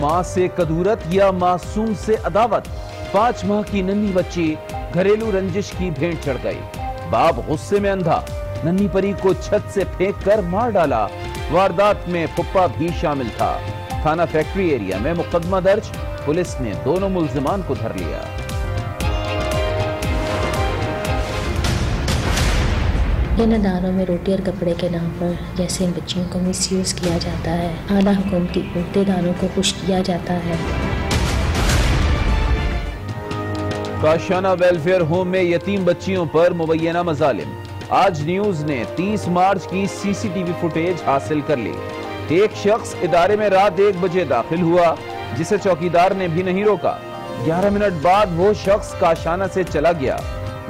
मां से कदूरत या मासूम से अदावत। 5 माह की नन्ही बच्ची घरेलू रंजिश की भेंट चढ़ गई। बाप गुस्से में अंधा नन्ही परी को छत से फेंक कर मार डाला। वारदात में फुप्पा भी शामिल था। थाना फैक्ट्री एरिया में मुकदमा दर्ज। पुलिस ने दोनों मुल्जिमान को धर लिया। इन अदारों में रोटी और कपड़े के नाम पर जैसे इन बच्चियों को मिसयूज किया जाता है, आला हुकूमती अहदेदारों को पुश किया जाता है। काशाना वेलफेयर होम में यतीम बच्चियों पर मुबैना मजालिम। आज न्यूज ने 30 मार्च की सीसीटीवी फुटेज हासिल कर ली। एक शख्स इदारे में रात 1 बजे दाखिल हुआ, जिसे चौकीदार ने भी नहीं रोका। 11 मिनट बाद वो शख्स काशाना से चला गया।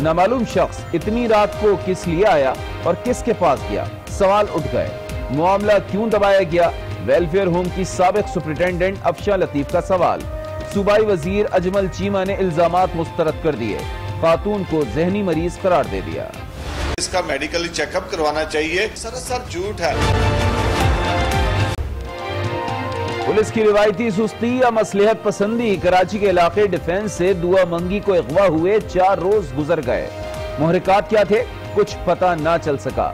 नामालूम शख्स इतनी रात को किस लिए आया और किसके पास गया, सवाल उठ गए। मामला क्यों दबाया गया, वेलफेयर होम की साबिक सुपरिटेंडेंट अफशा लतीफ का सवाल। सूबाई वजीर अजमल चीमा ने इल्जामात मुस्तरद कर दिए। खातून को जहनी मरीज करार दे दिया। इसका मेडिकली चेकअप करवाना चाहिए, सरासर झूठ है। पुलिस की रिवायती सुस्ती या मसलहत पसंदी। कराची के इलाके डिफेंस से दुआ मंगी को अगवा हुए 4 रोज गुजर गए। मुहरिकात क्या थे, कुछ पता ना चल सका।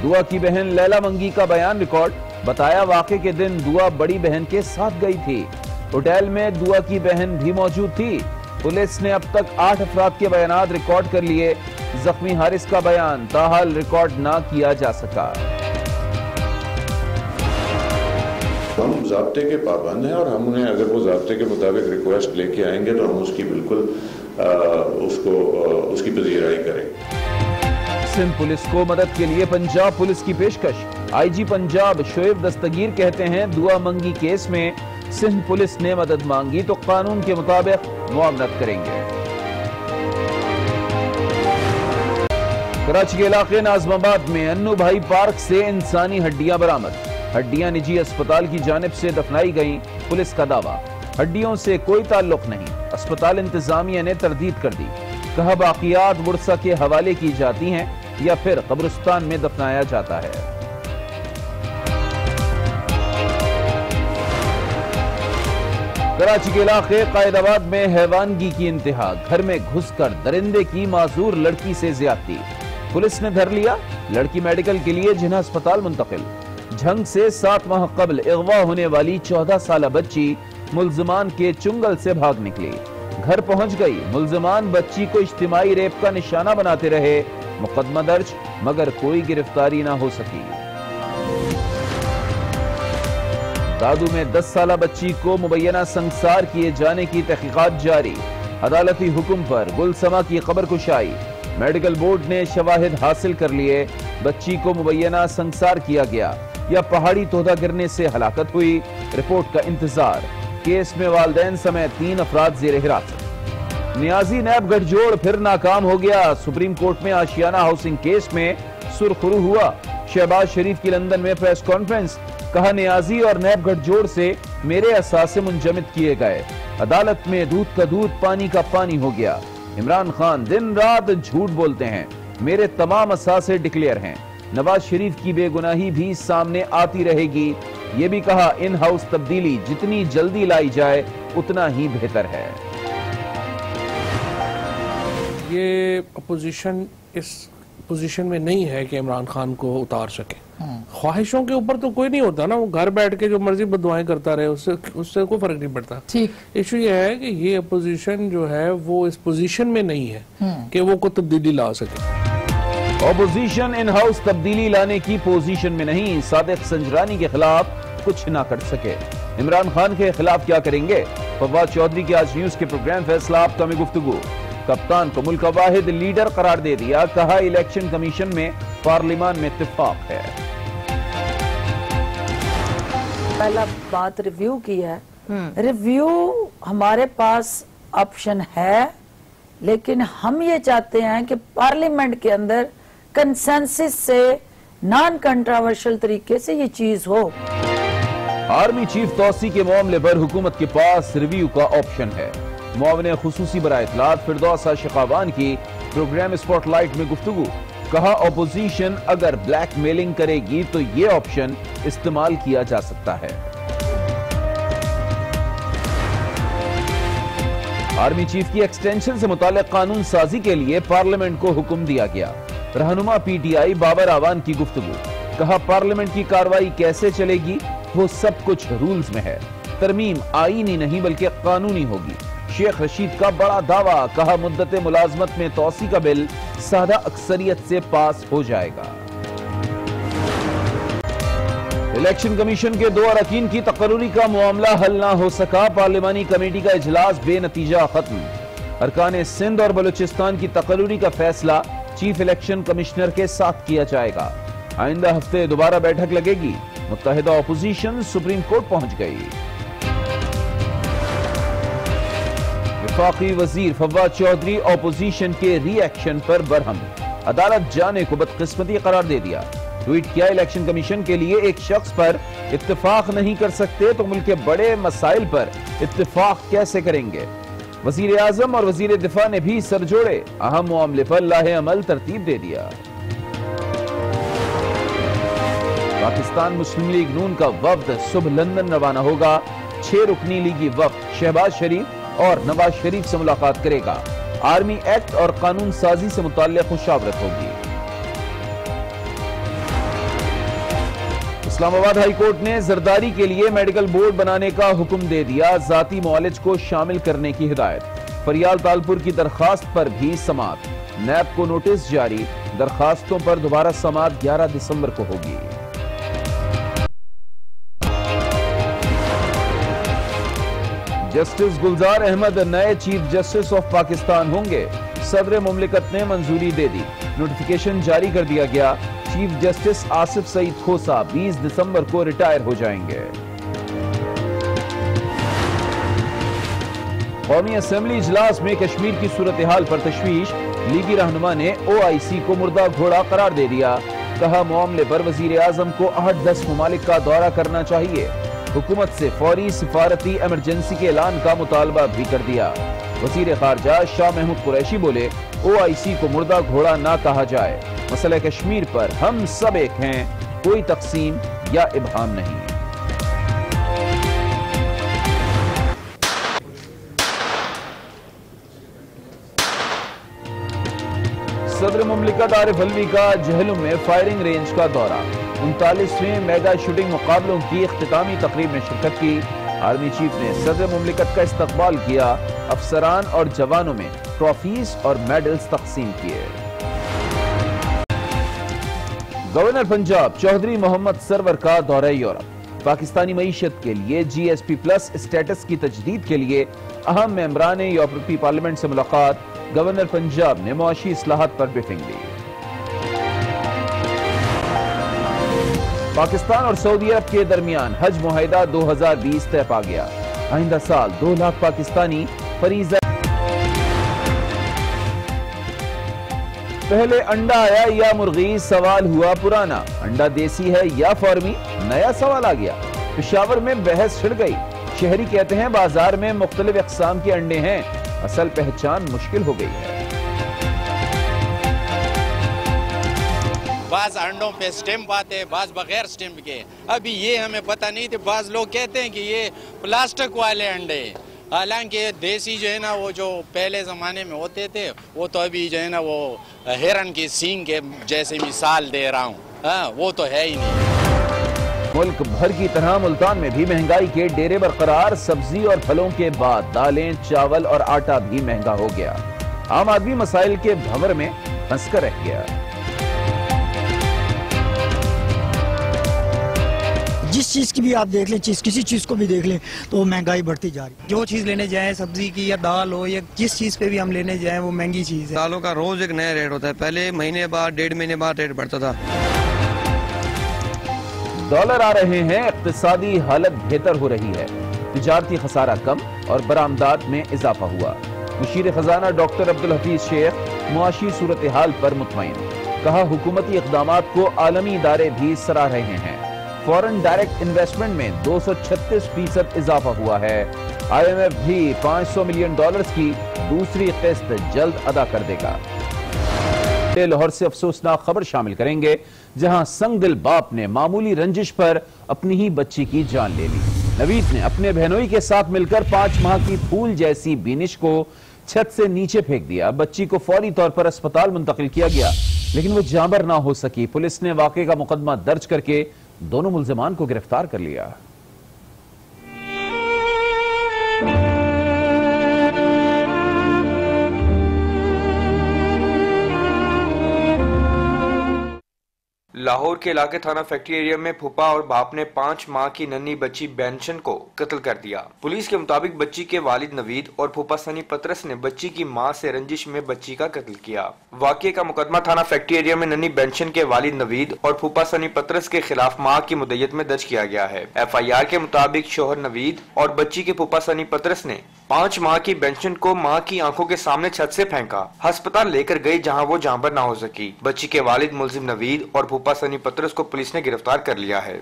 दुआ की बहन लैला मंगी का बयान रिकॉर्ड। बताया वाक़े के दिन दुआ बड़ी बहन के साथ गई थी। होटल में दुआ की बहन भी मौजूद थी। पुलिस ने अब तक 8 अफराद के बयान रिकॉर्ड कर लिए। जख्मी हारिस का बयान ताहाल रिकॉर्ड ना किया जा सका। हम ज़ाब्ते के पाबंद हैं और हम उन्हें अगर वो ज़ाब्ते के मुताबिक रिक्वेस्ट लेके आएंगे तो हम उसकी बिल्कुल उसकी पजीराई करेंगे। सिंध पुलिस को मदद के लिए पंजाब पुलिस की पेशकश। आईजी पंजाब शोएब दस्तगीर कहते हैं दुआ मंगी केस में सिंध पुलिस ने मदद मांगी तो कानून के मुताबिक मुआवनत करेंगे। कराची के इलाके नाजमाबाद में अन्नू भाई पार्क से इंसानी हड्डियां बरामद। हड्डियां निजी अस्पताल की जानिब से दफनाई गईं। पुलिस का दावा हड्डियों से कोई ताल्लुक नहीं। अस्पताल इंतजामिया ने तरदीद कर दी। कहा बाकियात वर्सा के हवाले की जाती हैं या फिर कब्रिस्तान में दफनाया जाता है। कराची के इलाके कायदाबाद में हैवानगी की इंतहा। घर में घुसकर दरिंदे की माजूर लड़की से ज्यादती। पुलिस ने धर लिया। लड़की मेडिकल के लिए जिन्ना अस्पताल मुंतकिल। झंग से 7 माह कबल अगवा होने वाली 14 साल बच्ची मुल्जिमान के चुंगल से भाग निकली। घर पहुंच गई। मुल्जिमान बच्ची को इज्तिमाई रेप का निशाना बनाते रहे। मुकदमा दर्ज मगर कोई गिरफ्तारी ना हो सकी। दादू में 10 साल बच्ची को मुबैना संसार किए जाने की तहकीकात जारी। अदालती हुक्म पर गुलसमा की खबर कुशाई। मेडिकल बोर्ड ने शवाहिद हासिल कर लिए। बच्ची को मुबैना संसार किया गया या पहाड़ी तोहदा गिरने से हलाकत हुई, रिपोर्ट का इंतजार। केस में वालिदैन समेत 3 अफराद जेर हिरासत। नियाजी नैब गठजोड़ फिर नाकाम हो गया। सुप्रीम कोर्ट में आशियाना हाउसिंग केस में सुरखरू हुआ। शहबाज शरीफ की लंदन में प्रेस कॉन्फ्रेंस। कहा नियाजी और नैब गठजोड़ से मेरे असासे मुंजमद किए गए। अदालत में दूध का दूध पानी का पानी हो गया। इमरान खान दिन रात झूठ बोलते हैं। मेरे तमाम असासे डिक्लेयर हैं। नवाज शरीफ की बेगुनाही भी सामने आती रहेगी। ये भी कहा इन हाउस तब्दीली जितनी जल्दी लाई जाए उतना ही बेहतर है। ये अपोजिशन इस पोजीशन में नहीं है कि इमरान खान को उतार सके। ख्वाहिशों के ऊपर तो कोई नहीं होता ना, वो घर बैठ के जो मर्जी बददुआएं करता रहे, उससे कोई फर्क नहीं पड़ता। ठीक इशू ये है कि ये अपोजिशन जो है वो इस पोजीशन में नहीं है कि वो को तब्दीली ला सके। ऑपोजिशन इन हाउस तब्दीली लाने की पोजीशन में नहीं। सादिक संजरानी के खिलाफ कुछ ना कर सके। इमरान खान के खिलाफ क्या करेंगे। फवाद चौधरी के आज न्यूज के प्रोग्राम फैसला आपका में गुफ्तगू। कप्तान को मुल्क का वाहिद लीडर करार दे दिया। कहा इलेक्शन कमीशन में पार्लियामान में इत्तेफाक है। पहला बात रिव्यू की है। रिव्यू हमारे पास ऑप्शन है, लेकिन हम ये चाहते हैं कि पार्लियामेंट के अंदर कंसेंसस से नॉन कंट्रोवर्शियल तरीके से ये चीज हो। आर्मी चीफ तौसी के मामले पर हुकूमत के पास रिव्यू का ऑप्शन है। मुआविन खुसूसी बराए इत्तलात फिरदौस शिकावान की प्रोग्राम स्पॉटलाइट में गुफ्तगू। कहा ऑपोजिशन अगर ब्लैकमेलिंग करेगी तो ये ऑप्शन इस्तेमाल किया जा सकता है। आर्मी चीफ की एक्सटेंशन से मुताल्लिक कानून साजी के लिए पार्लियामेंट को हुक्म दिया गया। रहनुमा पीटीआई बाबर आवान की गुफ्तगू, कहा पार्लियामेंट की कार्रवाई कैसे चलेगी, वो सब कुछ रूल्स में है। तरमीम आईनी नहीं बल्कि कानूनी होगी। शेख रशीद का बड़ा दावा, कहा मुद्दत मुलाजमत में तौसी का बिल सादा अक्सरियत से पास हो जाएगा। इलेक्शन कमीशन के 2 अरकान की तकर्री का मामला हल ना हो सका, पार्लिमानी कमेटी का इजलास बेनतीजा खत्म। अरकान सिंध और बलूचिस्तान की तकर्री का फैसला चीफ इलेक्शन कमिश्नर के साथ किया जाएगा। आइंदा हफ्ते दोबारा बैठक लगेगी। मुत्तहिदा अपोजिशन सुप्रीम कोर्ट पहुंच गई। वफाकी वजीर फवाद चौधरी अपोजिशन के रिएक्शन पर बरहम, अदालत जाने को बदकिस्मती करार दे दिया। ट्वीट किया, इलेक्शन कमीशन के लिए एक शख्स पर इत्तेफाक नहीं कर सकते तो मुल्क के बड़े मसाइल पर इत्तेफाक कैसे करेंगे। वजीर आजम और वजीर दिफा ने भी सर जोड़े, अहम मामले पर लाहे अमल तरतीब दे दिया। पाकिस्तान मुस्लिम लीग नून का वफ्द सुबह लंदन रवाना होगा। 6 रुकनी लीगी वफ्द शहबाज शरीफ और नवाज शरीफ से मुलाकात करेगा। आर्मी एक्ट और कानून साजी से मुताल्लिक खुशावरत होगी। इस्लामाबाद हाई कोर्ट ने जरदारी के लिए मेडिकल बोर्ड बनाने का हुक्म दे दिया। जाती मुआलिज को शामिल करने की हिदायत। फरियाल तालपुर की दरखास्त पर भी समाअत। नैब को नोटिस जारी। दरखास्तों पर दोबारा समाअत 11 दिसंबर को होगी। जस्टिस गुलजार अहमद नए चीफ जस्टिस ऑफ पाकिस्तान होंगे। सदर मुमलिकत ने मंजूरी दे दी। नोटिफिकेशन जारी कर दिया गया। चीफ जस्टिस आसिफ सईद खोसा 20 दिसंबर को रिटायर हो जाएंगे। कौमी असेंबली इजलास में कश्मीर की सूरत हाल पर तशवीश। लीगी रहनुमा ने OIC को मुर्दा घोड़ा करार दे दिया। कहा मामले पर वजीर आजम को 8-10 ममालिक का दौरा करना चाहिए। हुकूमत से फौरी सिफारती इमरजेंसी के ऐलान का मुतालबा भी कर दिया। वजीर खारजा शाह महमूद कुरैशी बोले, OIC को मुर्दा घोड़ा ना कहा जाए। मसला कश्मीर पर हम सब एक हैं, कोई तकसीम या इबहाम नहीं। सदर मुमलिकत आरिफ अलवी का जहलुम में फायरिंग रेंज का दौरा। 39वें मेगा शूटिंग मुकाबलों की इख्तितामी तकरीब में शिरकत की। आर्मी चीफ ने सदर मुमलिकत का इस्तकबाल किया। अफसरान और जवानों में ट्रॉफीज और मेडल्स तकसीम किए। गवर्नर पंजाब चौधरी मोहम्मद सरवर का दौरा यूरोप। पाकिस्तानी मईशत के लिए GSP+ स्टेटस की तजदीद के लिए अहम मेंबरान यूरोपीय पार्लियामेंट से मुलाकात। गवर्नर पंजाब ने मुआशी इस्लाहात पर ब्रीफिंग दी। पाकिस्तान और सऊदी अरब के दरमियान हज मुआहिदा 2020 तय पा गया। आइंदा साल 2 लाख पाकिस्तानी फरीजा। पहले अंडा आया या मुर्गी, सवाल हुआ पुराना। अंडा देसी है या फार्मी, नया सवाल आ गया। पेशावर में बहस छिड़ गई। शहरी कहते हैं बाजार में मुख्तलिफ अक़साम के अंडे हैं, असल पहचान मुश्किल हो गई है। बाज अंडों पे स्टैंप आते हैं, बाज बगैर स्टैंप के। अभी ये हमें पता नहीं थे। बाज लोग कहते हैं कि ये प्लास्टिक वाले अंडे, हालांकि देसी जो है ना वो जो पहले ज़माने में होते थे वो तो अभी जो है ना वो हिरन की सींग के जैसे मिसाल दे रहा हूँ, वो तो है ही नहीं। मुल्क भर की तरह मुल्तान में भी महंगाई के डेरे बरकरार। सब्जी और फलों के बाद दालें, चावल और आटा भी महंगा हो गया। आम आदमी मसाइल के भंवर में फंस कर रह गया। जिस चीज़ की भी आप देख लें, किसी चीज़ को भी देख लें तो महंगाई बढ़ती जा रही है। जो चीज़ लेने जाएं, सब्जी की या दाल हो या जिस चीज़ पे भी हम लेने जाएं वो महंगी चीज़ है। दालों का रोज एक नया रेट होता है। पहले महीने बाद 1.5 महीने बाद रेट बढ़ता था। डॉलर आ रहे हैं, इक्तिसादी हालत बेहतर हो रही है। तिजारती खसारा कम और बरामदात में इजाफा हुआ। मुशीर खजाना डॉक्टर अब्दुल हफीज शेख मुआशी सूरत हाल पर मुतमईन। कहा हुकूमती इक़दामात को आलमी इदारे भी सराह रहे हैं। फॉरेन डायरेक्ट इन्वेस्टमेंट में 236% इजाफा हुआ है। IMF भी $500 मिलियन की दूसरी किस्त जल्द अदा कर देगा। लाहौर से अफसोसनाक खबर शामिल करेंगे, जहां संगदिल बाप ने मामूली रंजिश पर अपनी ही बच्ची की जान ले ली। नवीद ने अपने बहनोई के साथ मिलकर 5 माह की फूल जैसी बीनिश को छत से नीचे फेंक दिया। बच्ची को फौरी तौर पर अस्पताल मुंतकिल किया गया, लेकिन वो जांबर ना हो सकी। पुलिस ने वाकये का मुकदमा दर्ज करके दोनों मुल्जिमान को गिरफ्तार कर लिया। लाहौर के इलाके थाना फैक्ट्री एरिया में फूफा और बाप ने 5 माह की नन्ही बच्ची बेंशन को कत्ल कर दिया। पुलिस के मुताबिक बच्ची के वालिद नवीद और फूफा सनी पतरस ने बच्ची की मां से रंजिश में बच्ची का कत्ल किया। वाकये का मुकदमा थाना फैक्ट्री एरिया में नन्ही बेंशन के वालिद नवीद और फूफा सनी पतरस के खिलाफ माह की मुद्दत में दर्ज किया गया है। FIR के मुताबिक शोहर नवीद और बच्ची के फूफा सनी पतरस ने 5 माह की बेंशन को मां की आंखों के सामने छत से फेंका। अस्पताल लेकर गई, जहां वो जांबर ना हो सकी। बच्ची के वालिद मुल्जिम नवीद और फूफा सनी पतरस को पुलिस ने गिरफ्तार कर लिया है।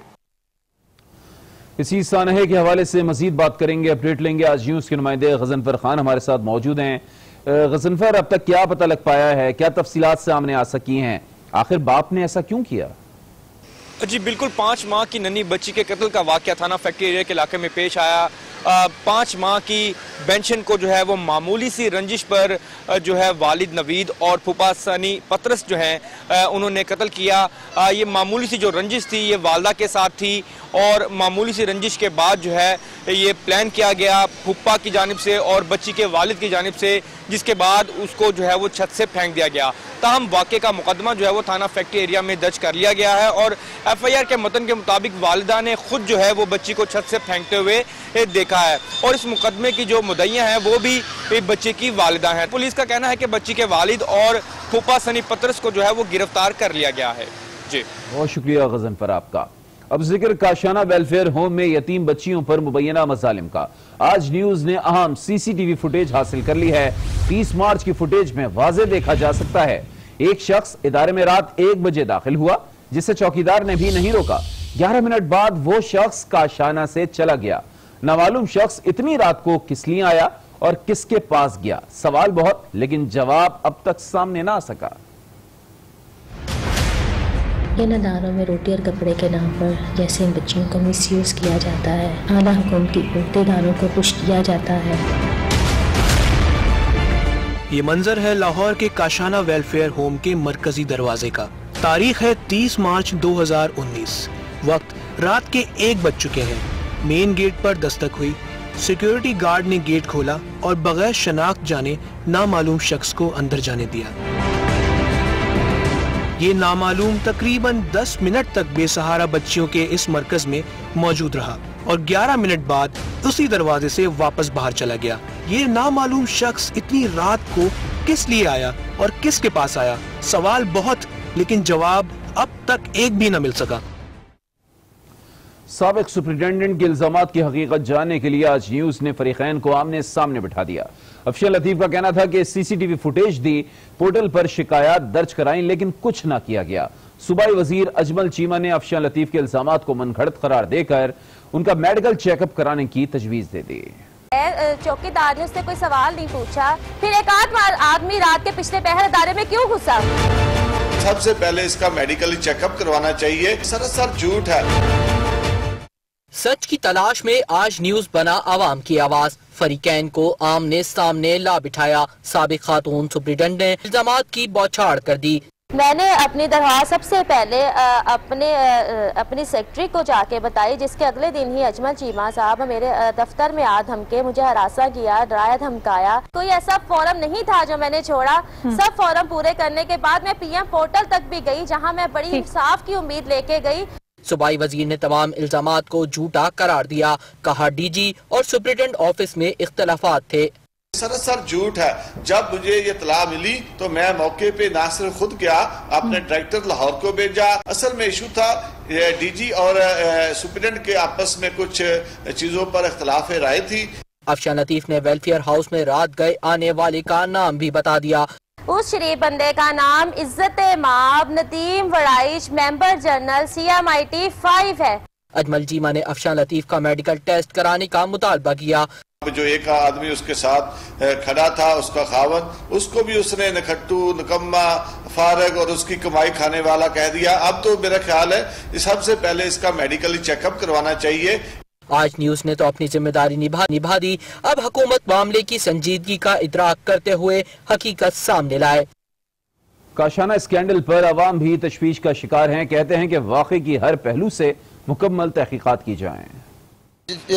इसी सानहे के हवाले से मजीद बात करेंगे, अपडेट लेंगे। आज न्यूज के नुमाइंदे गजनफर खान हमारे साथ मौजूद हैं। गजनफर, अब तक क्या पता लग पाया है, क्या तफसीलात सामने आ सकी हैं? आखिर बाप ने ऐसा क्यों किया? जी बिल्कुल, 5 माह की नन्ही बच्ची के कत्ल का वाकया थाना फैक्ट्री एरिया के इलाके में पेश आया। 5 माह की पेंशन को जो है वो मामूली सी रंजिश पर जो है वालिद नवीद और फूफा सनी पतरस जो है उन्होंने कत्ल किया। ये मामूली सी जो रंजिश थी ये वालदा के साथ थी और मामूली सी रंजिश के बाद जो है ये प्लान किया गया फूफा की जानिब से और बच्ची के वालिद की जानिब से, जिसके बाद उसको जो है वो छत से फेंक दिया गया। ताहम वाक़े का मुकदमा जो है वो थाना फैक्ट्री एरिया में दर्ज कर लिया गया है और FIR के मतन के मुताबिक वालिदा ने खुद जो है वो बच्ची को छत से फेंकते हुए देखा है और इस मुकदमे की जो मुद्दइयां हैं वो भी बच्चे की वालिदा हैं। पुलिस का कहना है कि बच्ची के वालिद और फूफा सनी पतरस को जो है वो गिरफ्तार कर लिया गया है। जी बहुत शुक्रिया गजनफर आपका। अब जिक्र काशाना वेलफेयर होम में यतीम बच्चियों पर मुबैना मजालिम का। आज न्यूज ने अहम CCTV फुटेज हासिल कर ली है। 30 मार्च की फुटेज में वाज़े देखा जा सकता है एक शख्स इदारे में रात 1 बजे दाखिल हुआ, जिसे चौकीदार ने भी नहीं रोका। 11 मिनट बाद वो शख्स काशाना से चला गया। नामालूम शख्स इतनी रात को किस लिए आया और किसके पास गया? सवाल बहुत, लेकिन जवाब अब तक सामने ना आ सका। इन अदारों में रोटी और कपड़े के नाम पर जैसे इन बच्चियों को मिसयूज़ किया जाता है, आला हुकूमती अहदेदारों को पुश किया जाता है। ये मंजर है लाहौर के काशाना वेलफेयर होम के मरकजी दरवाजे का। तारीख है 30 मार्च 2019। वक्त रात के 1 बज चुके हैं। मेन गेट पर दस्तक हुई। सिक्योरिटी गार्ड ने गेट खोला और बगैर शनाख्त जाने नामालूम शख्स को अंदर जाने दिया। ये नामालूम तकरीबन 10 मिनट तक बेसहारा बच्चियों के इस मरकज में मौजूद रहा और 11 मिनट बाद उसी दरवाजे से वापस बाहर चला गया। ये नामालूम शख्स इतनी रात को किस लिए आया और किसके पास आया? सवाल बहुत, लेकिन जवाब अब तक एक भी न मिल सका। साबिक सुपरिटेंडेंट के इल्जामात की हकीकत जानने के लिए आज न्यूज ने फरीकैन को आमने सामने बिठा दिया। अफशर लतीफ का कहना था कि CCTV फुटेज दी, पोर्टल पर शिकायत दर्ज कराई, लेकिन कुछ ना किया गया। सूबाई वजीर अजमल चीमा ने अफशर लतीफ के इल्जामात को मनगढ़ंत करार देकर उनका मेडिकल चेकअप कराने की तजवीज दे दी। चौकीदार ने उससे कोई सवाल नहीं पूछा, फिर एक आदमी रात के पिछले पहर अदारे में क्यों घुसा? सबसे पहले इसका मेडिकल चेकअप करवाना चाहिए। सरासर झूठ है। सच की तलाश में आज न्यूज बना आवाम की आवाज। फरीकैन को आमने सामने ला बिठाया। साबिक खातून सुप्रिटेंडेंट ने इल्जामात की बौछार कर दी। मैंने अपनी दरख्वास्त सबसे पहले अपनी सेक्रेटरी को जाके बताई, जिसके अगले दिन ही अजमल चीमा साहब मेरे दफ्तर में आ धमके, मुझे हरासा किया, डराया धमकाया। कोई ऐसा फॉर्म नहीं था जो मैंने छोड़ा। सब फॉर्म पूरे करने के बाद मैं PM पोर्टल तक भी गई, जहां मैं बड़ी इंसाफ की उम्मीद लेके गई। सूबाई वजीर ने तमाम इल्जामात को झूठा करार दिया। कहा DG और सुप्रिटेंडेंट ऑफिस में इख्तलाफात थे। सरासर झूठ है। जब मुझे ये इत्तला मिली तो मैं मौके पे ना सिर्फ खुद गया, अपने डायरेक्टर लाहौर को भेजा। असल में इशू था DG और सुप्रिटेंडेंट के आपस में कुछ चीजों पर इख्तलाफ राय थी। अफशर लतीफ ने वेलफेयर हाउस में रात गए आने वाले का नाम भी बता दिया। उस शरीफ बंदे का नाम इज्जत माब नदीम वड़ाइश मेंबर जनरल CMIT 5 है। अजमल चीमा ने अफशर लतीफ का मेडिकल टेस्ट कराने का मुतालबा किया। जो एक आदमी उसके साथ खड़ा था, उसका खावन, उसको भी उसने नखट्टू, निकम्मा, फारग और उसकी कमाई खाने वाला कह दिया। अब तो मेरा ख्याल है सबसे पहले इसका मेडिकली चेकअप करवाना चाहिए। आज न्यूज ने तो अपनी जिम्मेदारी निभा दी। अब हुकूमत मामले की संजीदगी का इदराक करते हुए हकीकत सामने लाए। काशाना स्कैंडल पर अवाम भी तशवीश का शिकार हैं। कहते हैं कि वाक़े की हर पहलू से मुकम्मल तहकीकात की जाएं।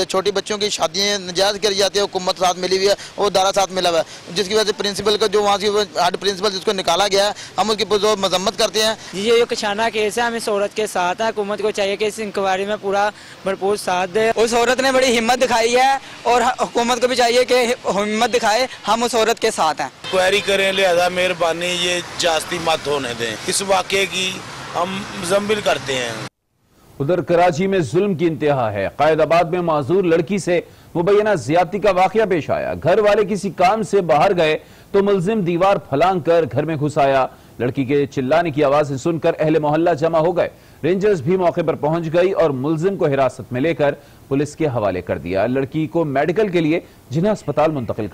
छोटी बच्चों की शादियाँ नजायज करी जाती है, हुकूमत साथ मिली हुई है और दारा साथ मिला हुआ है, जिसकी वजह से प्रिंसिपल का जो वहाँ से हेड प्रिंसिपल जिसको निकाला गया है, हम उसकी मजम्मत करते हैं। ये जो कशाना केस है, हम इस औरत के साथ है। हुकूमत को चाहिए कि इस इंक्वायरी में पूरा भरपूर साथ दे। उस औरत ने बड़ी हिम्मत दिखाई है और हुकूमत को भी चाहिए कि हिम्मत दिखाए। हम उस औरत के साथ हैं। इंक्वायरी करें, लिहाजा मेहरबानी ये जास्ती मत होने दें। इस वाक़े की हम मुजम्मिल करते हैं। उधर कराची में जुल्म की इंतहा है। कायदाबाद में माजूर लड़की से मुबैना ज्यादती का वाकया पेश आया। घर वाले किसी काम से बाहर गए तो मुलजिम दीवार फलांग कर घर में घुस आया। लड़की के चिल्लाने की आवाजें सुनकर अहले मोहल्ला जमा हो गए। रेंजर्स भी मौके पर पहुंच गई और मुलजिम को हिरासत में लेकर पुलिस के हवाले कर दिया। लड़की को मेडिकल के लिए जिन्ना अस्पताल मुंतकिल